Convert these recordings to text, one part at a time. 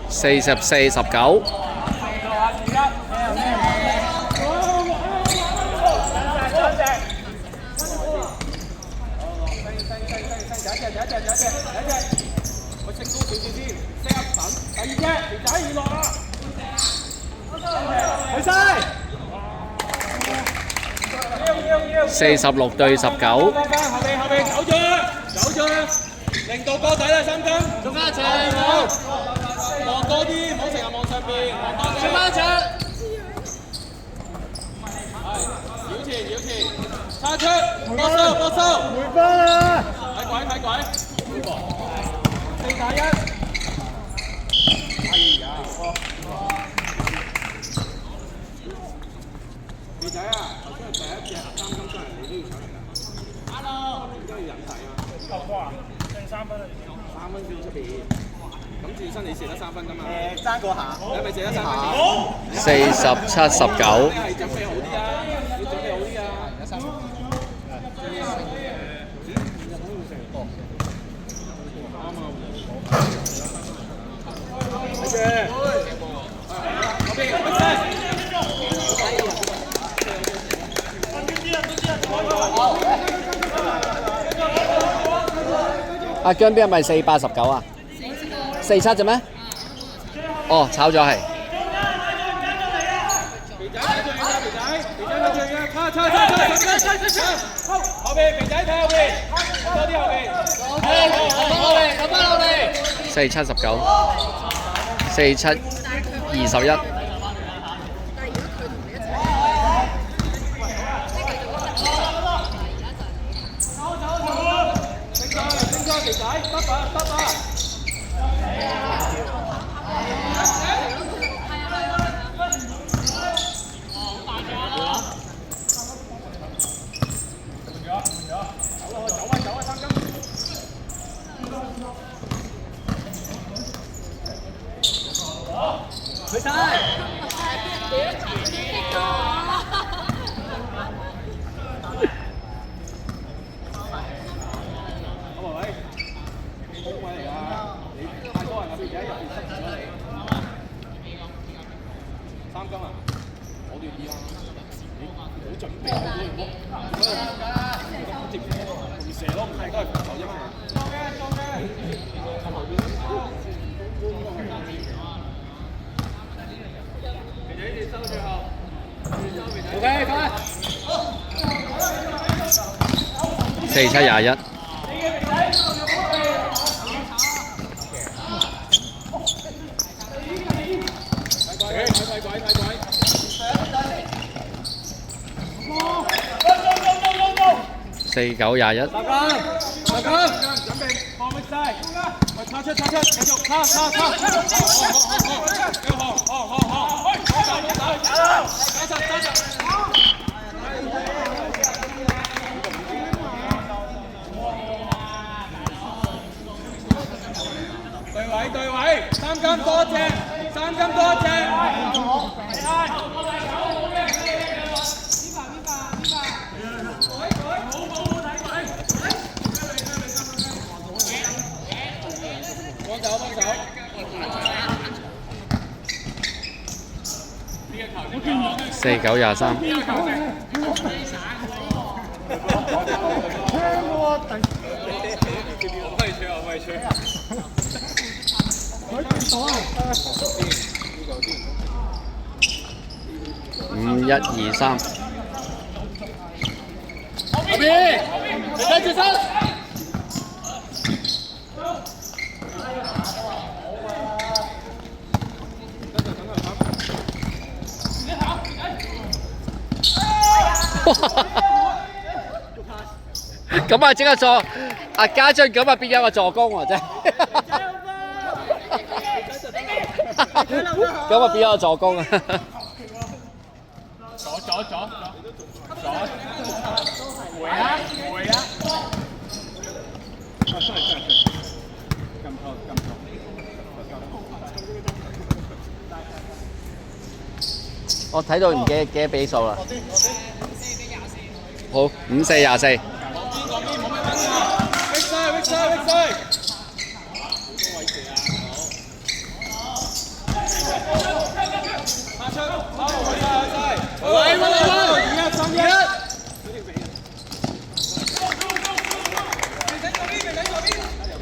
44-19。46-19。後邊走咗，令到哥仔啦，三金，做翻一場，望多啲，唔好成日望上邊，望多啲，做翻一場，係，繞前，叉出，搏收，回翻啦，睇鬼，4-1，哎呀，二仔啊，頭先第一隻三金出嚟，你都要上嚟啦。Hello， 而家要忍底啊！夠波啊？剩3分啦，3分先出邊。咁自身你射得3分㗎嘛？爭過下。你係咪射得3分先47-19。你係準備好啲啊！要準備好啲啊！而家3分。啱啊！後邊，阿姜邊係咪48-19啊？47啫咩？哦，炒咗係。肥仔後邊，肥仔睇後邊，多啲後邊。落翻落嚟。47-19。47-21。肥仔，得啊！走啊！三金。肥仔。三金啊！我哋要你好準備好多嘢，直射咯，係都係防守啫嘛。肥仔，你收最後。OK， 快47-21。49-21。大家準備放力晒，叉出，繼續叉，對位，三金多隻。幫手。49-23。5-1-2-3。後邊，你轉身。咁啊，即刻助阿家俊咁啊，變咗個助攻喎，真係。咁啊，變咗個助攻啊！左，回啊！我睇到唔記得比數啦。好，54-24。講邊冇咩分㗎。Big side， 好多位置啊，好。出，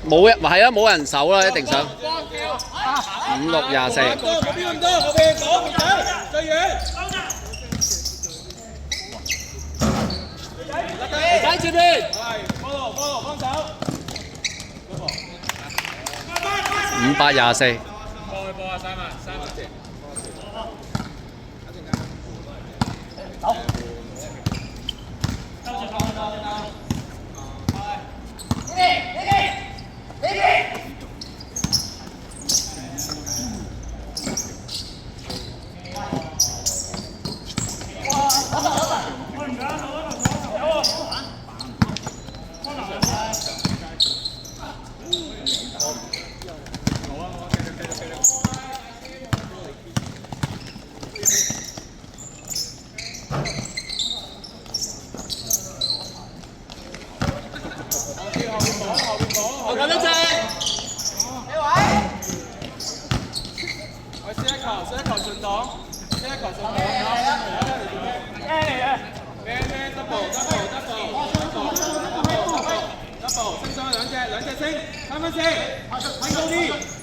冇人係啊，冇人手啦，一定想。56-24。嗰邊咁多，後邊講唔使，最遠。仔前邊，係，follow，幫手。58-24。波啊，三文謝。走。我咁一隻，幾位？我試一球順檔，試一球順檔。咩嚟嘅？咩 double，升上兩隻升，3分先，睇高啲，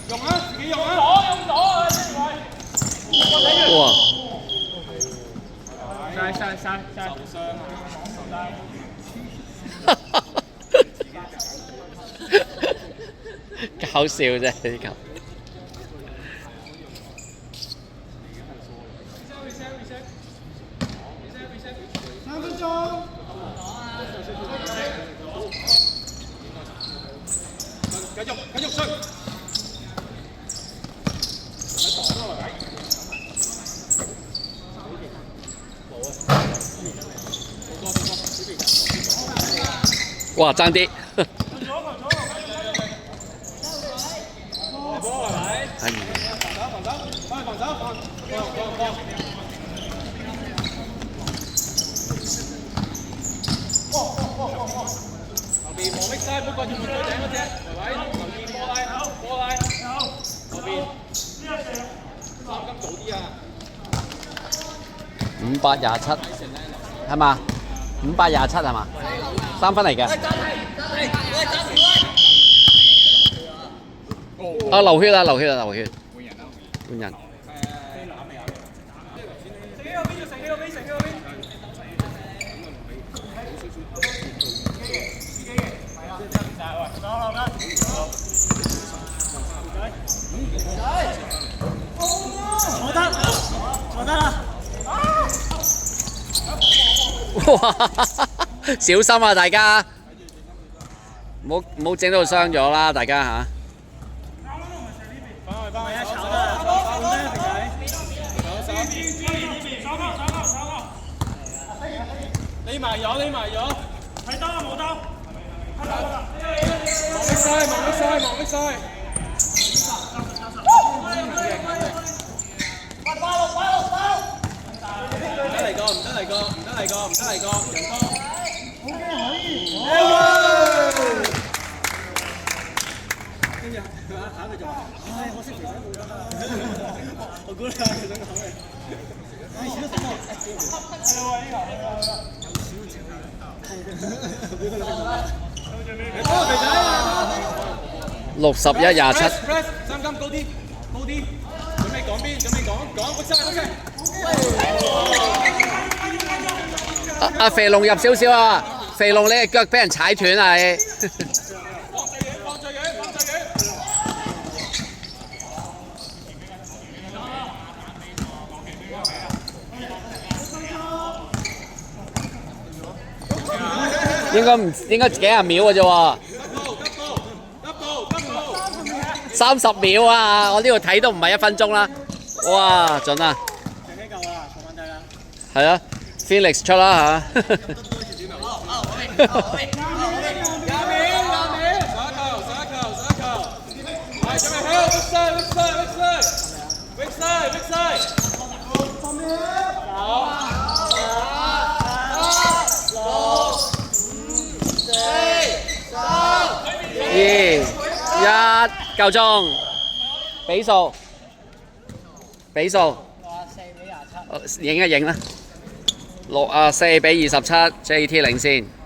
用啊，自己用啊。用咗啊，呢位。哇！晒。受傷啊！搞笑啫呢球。3分鐘。繼續追。哇！爭啲。後邊望 X 唔好掛住最頂嗰隻，維留意波拉，後邊三金早啲啊58-27係嘛？58-27係嘛？3分嚟嘅。啊！流血。換人。坐得啦！哇！小心啊，大家，唔好整到傷咗啦，大家嚇。翻去，炒得，匿埋咗，睇得啦冇得，望 X 唔得嚟個，人多。跟住下一個就話：唉，我識肥仔冇得。我估你係想講嘅。少咗61-27。三金高啲，準備講邊？阿肥龍入少少啊！肥龍你嘅腳俾人踩斷啊你！放最遠。應該幾廿秒嘅啫喎。30秒啊！我呢度睇都唔係1分鐘啦。哇，準啊！係啊 ，Felix 出啦嚇。好。一夠鐘，比數，比數，影一影啦，64比27，JT 領先。